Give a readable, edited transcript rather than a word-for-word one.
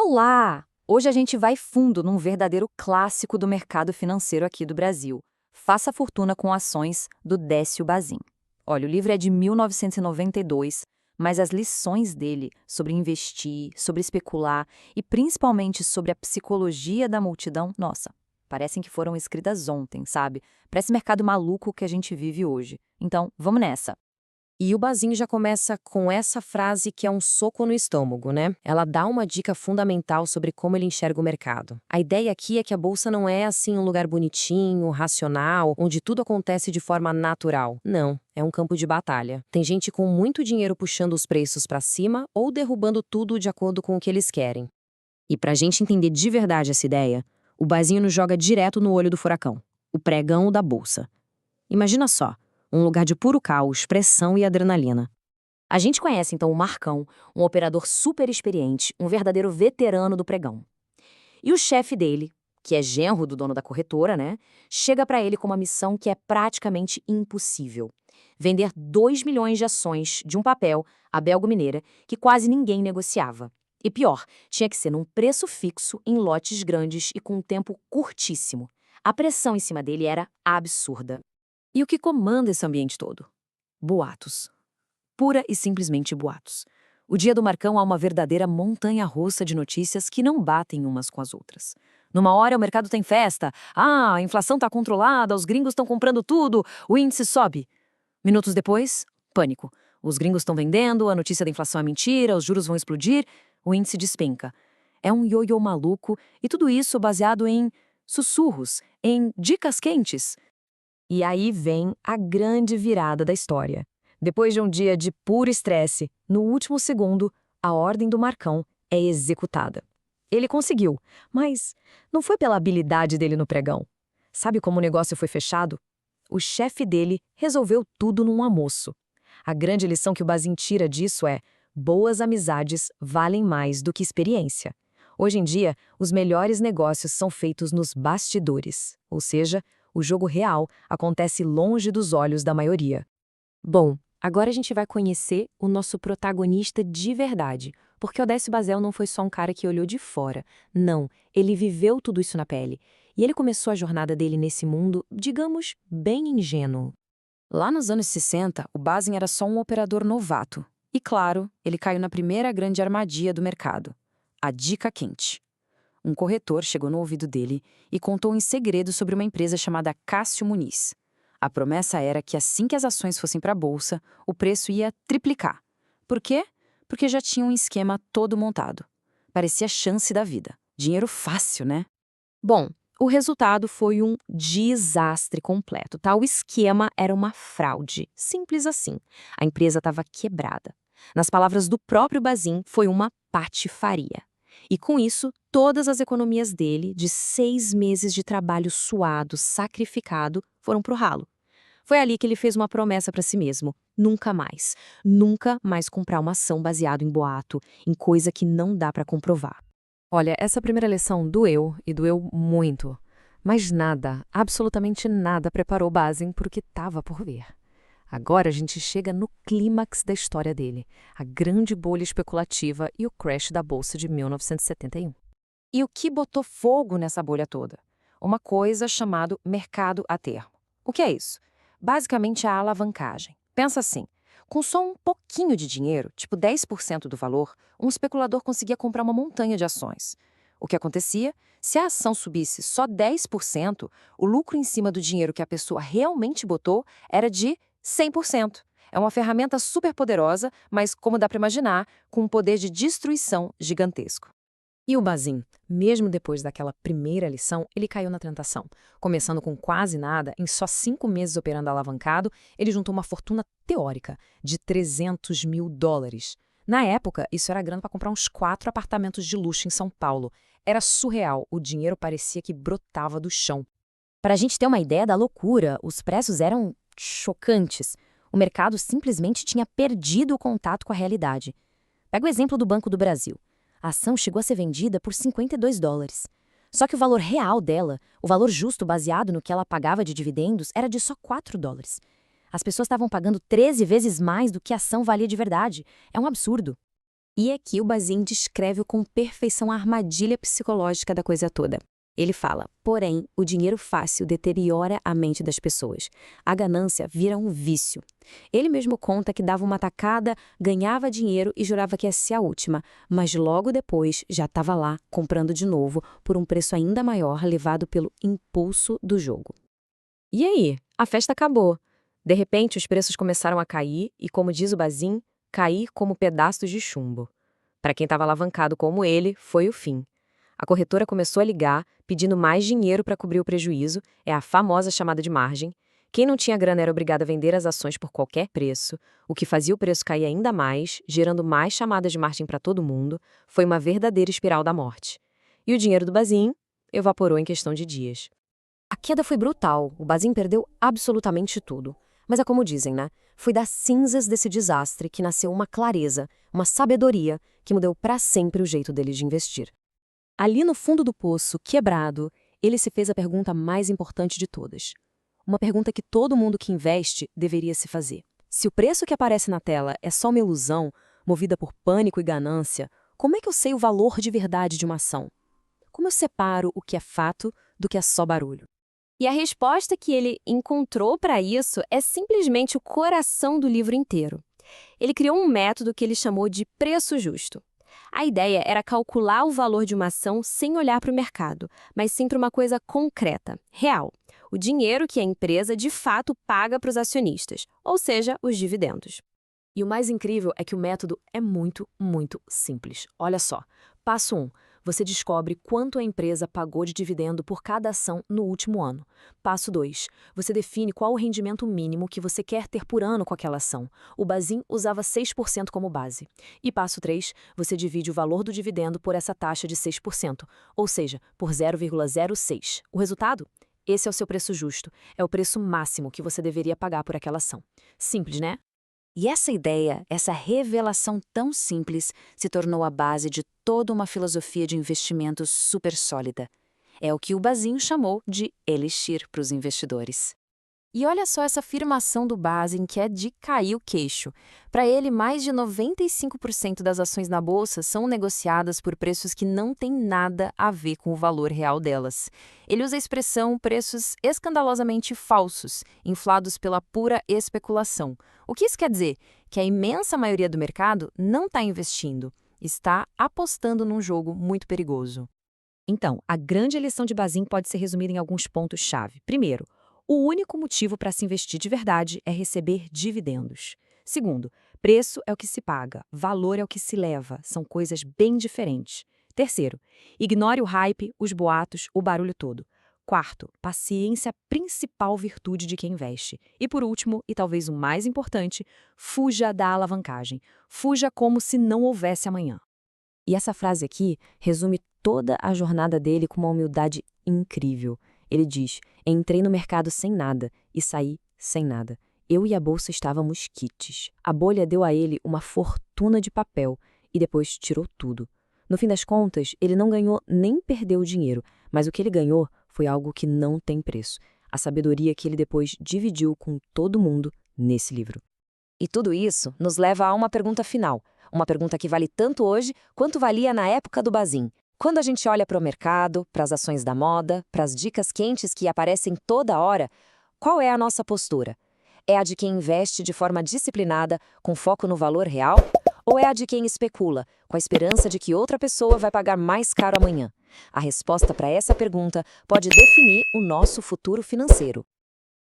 Olá! Hoje a gente vai fundo num verdadeiro clássico do mercado financeiro aqui do Brasil. Faça fortuna com ações, do Décio Bazin. Olha, o livro é de 1992, mas as lições dele sobre investir, sobre especular e principalmente sobre a psicologia da multidão, nossa, parecem que foram escritas ontem, sabe? Para esse mercado maluco que a gente vive hoje. Então, vamos nessa! E o Bazin já começa com essa frase que é um soco no estômago, né? Ela dá uma dica fundamental sobre como ele enxerga o mercado. A ideia aqui é que a bolsa não é assim um lugar bonitinho, racional, onde tudo acontece de forma natural. Não, é um campo de batalha. Tem gente com muito dinheiro puxando os preços para cima ou derrubando tudo de acordo com o que eles querem. E para a gente entender de verdade essa ideia, o Bazin nos joga direto no olho do furacão, o pregão da bolsa. Imagina só, um lugar de puro caos, pressão e adrenalina. A gente conhece então o Marcão, um operador super experiente, um verdadeiro veterano do pregão. E o chefe dele, que é genro do dono da corretora, né, chega para ele com uma missão que é praticamente impossível: vender 2 milhões de ações de um papel, a Belgo Mineira, que quase ninguém negociava. E pior, tinha que ser num preço fixo, em lotes grandes e com um tempo curtíssimo. A pressão em cima dele era absurda. E o que comanda esse ambiente todo? Boatos. Pura e simplesmente boatos. O dia do Marcão há uma verdadeira montanha-russa de notícias que não batem umas com as outras. Numa hora o mercado tem festa, a inflação está controlada, os gringos estão comprando tudo, o índice sobe. Minutos depois, pânico. Os gringos estão vendendo, a notícia da inflação é mentira, os juros vão explodir, o índice despenca. É um ioiô maluco e tudo isso baseado em sussurros, em dicas quentes. E aí vem a grande virada da história. Depois de um dia de puro estresse, no último segundo, a ordem do Marcão é executada. Ele conseguiu, mas não foi pela habilidade dele no pregão. Sabe como o negócio foi fechado? O chefe dele resolveu tudo num almoço. A grande lição que o Bazin tira disso é: boas amizades valem mais do que experiência. Hoje em dia, os melhores negócios são feitos nos bastidores, ou seja, o jogo real acontece longe dos olhos da maioria. Bom, agora a gente vai conhecer o nosso protagonista de verdade, porque o Décio Bazel não foi só um cara que olhou de fora. Não, ele viveu tudo isso na pele. E ele começou a jornada dele nesse mundo, digamos, bem ingênuo. Lá nos anos 60, o Bazin era só um operador novato. E claro, ele caiu na primeira grande armadilha do mercado: a dica quente. Um corretor chegou no ouvido dele e contou em segredo sobre uma empresa chamada Cássio Muniz. A promessa era que assim que as ações fossem para a bolsa, o preço ia triplicar. Por quê? Porque já tinha um esquema todo montado. Parecia a chance da vida. Dinheiro fácil, né? Bom, o resultado foi um desastre completo, tá? O esquema era uma fraude. Simples assim. A empresa estava quebrada. Nas palavras do próprio Bazin, foi uma patifaria. E com isso, todas as economias dele, de 6 meses de trabalho suado, sacrificado, foram pro ralo. Foi ali que ele fez uma promessa para si mesmo: nunca mais comprar uma ação baseada em boato, em coisa que não dá para comprovar. Olha, essa primeira lição doeu, e doeu muito. Mas nada, absolutamente nada preparou Bazin para o que estava por vir. Agora a gente chega no clímax da história dele, a grande bolha especulativa e o crash da Bolsa de 1971. E o que botou fogo nessa bolha toda? Uma coisa chamada mercado a termo. O que é isso? Basicamente a alavancagem. Pensa assim, com só um pouquinho de dinheiro, tipo 10% do valor, um especulador conseguia comprar uma montanha de ações. O que acontecia? Se a ação subisse só 10%, o lucro em cima do dinheiro que a pessoa realmente botou era de 100%. É uma ferramenta super poderosa, mas, como dá para imaginar, com um poder de destruição gigantesco. E o Bazin, mesmo depois daquela primeira lição, ele caiu na tentação. Começando com quase nada, em só 5 meses operando alavancado, ele juntou uma fortuna teórica de $300 mil. Na época, isso era grana para comprar uns 4 apartamentos de luxo em São Paulo. Era surreal, o dinheiro parecia que brotava do chão. Para a gente ter uma ideia da loucura, os preços eram chocantes. O mercado simplesmente tinha perdido o contato com a realidade. Pega o exemplo do Banco do Brasil. A ação chegou a ser vendida por $52. Só que o valor real dela, o valor justo baseado no que ela pagava de dividendos, era de só $4. As pessoas estavam pagando 13 vezes mais do que a ação valia de verdade. É um absurdo. E aqui o Bazin descreve com perfeição a armadilha psicológica da coisa toda. Ele fala, porém, o dinheiro fácil deteriora a mente das pessoas. A ganância vira um vício. Ele mesmo conta que dava uma tacada, ganhava dinheiro e jurava que ia ser a última, mas logo depois já estava lá, comprando de novo, por um preço ainda maior, levado pelo impulso do jogo. E aí? A festa acabou. De repente, os preços começaram a cair e, como diz o Bazin, cair como pedaços de chumbo. Para quem estava alavancado como ele, foi o fim. A corretora começou a ligar, pedindo mais dinheiro para cobrir o prejuízo, é a famosa chamada de margem. Quem não tinha grana era obrigado a vender as ações por qualquer preço, o que fazia o preço cair ainda mais, gerando mais chamadas de margem para todo mundo. Foi uma verdadeira espiral da morte. E o dinheiro do Bazin evaporou em questão de dias. A queda foi brutal, o Bazin perdeu absolutamente tudo. Mas é como dizem, né? Foi das cinzas desse desastre que nasceu uma clareza, uma sabedoria que mudou para sempre o jeito dele de investir. Ali no fundo do poço, quebrado, ele se fez a pergunta mais importante de todas. Uma pergunta que todo mundo que investe deveria se fazer. Se o preço que aparece na tela é só uma ilusão, movida por pânico e ganância, como é que eu sei o valor de verdade de uma ação? Como eu separo o que é fato do que é só barulho? E a resposta que ele encontrou para isso é simplesmente o coração do livro inteiro. Ele criou um método que ele chamou de preço justo. A ideia era calcular o valor de uma ação sem olhar para o mercado, mas sim para uma coisa concreta, real. O dinheiro que a empresa de fato paga para os acionistas, ou seja, os dividendos. E o mais incrível é que o método é muito, muito simples. Olha só. Passo 1. Você descobre quanto a empresa pagou de dividendo por cada ação no último ano. Passo 2. Você define qual o rendimento mínimo que você quer ter por ano com aquela ação. O Bazin usava 6% como base. E passo 3. Você divide o valor do dividendo por essa taxa de 6%, ou seja, por 0,06. O resultado? Esse é o seu preço justo. É o preço máximo que você deveria pagar por aquela ação. Simples, né? E essa ideia, essa revelação tão simples, se tornou a base de toda uma filosofia de investimentos super sólida. É o que o Bazin chamou de elixir para os investidores. E olha só essa afirmação do Bazin que é de cair o queixo. Para ele, mais de 95% das ações na bolsa são negociadas por preços que não têm nada a ver com o valor real delas. Ele usa a expressão preços escandalosamente falsos, inflados pela pura especulação. O que isso quer dizer? Que a imensa maioria do mercado não está investindo, está apostando num jogo muito perigoso. Então, a grande lição de Bazin pode ser resumida em alguns pontos-chave. Primeiro, o único motivo para se investir de verdade é receber dividendos. Segundo, preço é o que se paga, valor é o que se leva, são coisas bem diferentes. Terceiro, ignore o hype, os boatos, o barulho todo. Quarto, paciência é a principal virtude de quem investe. E por último, e talvez o mais importante, fuja da alavancagem. Fuja como se não houvesse amanhã. E essa frase aqui resume toda a jornada dele com uma humildade incrível. Ele diz, entrei no mercado sem nada e saí sem nada. Eu e a bolsa estávamos quites. A bolha deu a ele uma fortuna de papel e depois tirou tudo. No fim das contas, ele não ganhou nem perdeu o dinheiro, mas o que ele ganhou foi algo que não tem preço. A sabedoria que ele depois dividiu com todo mundo nesse livro. E tudo isso nos leva a uma pergunta final. Uma pergunta que vale tanto hoje quanto valia na época do Bazin. Quando a gente olha para o mercado, para as ações da moda, para as dicas quentes que aparecem toda hora, qual é a nossa postura? É a de quem investe de forma disciplinada, com foco no valor real? Ou é a de quem especula, com a esperança de que outra pessoa vai pagar mais caro amanhã? A resposta para essa pergunta pode definir o nosso futuro financeiro.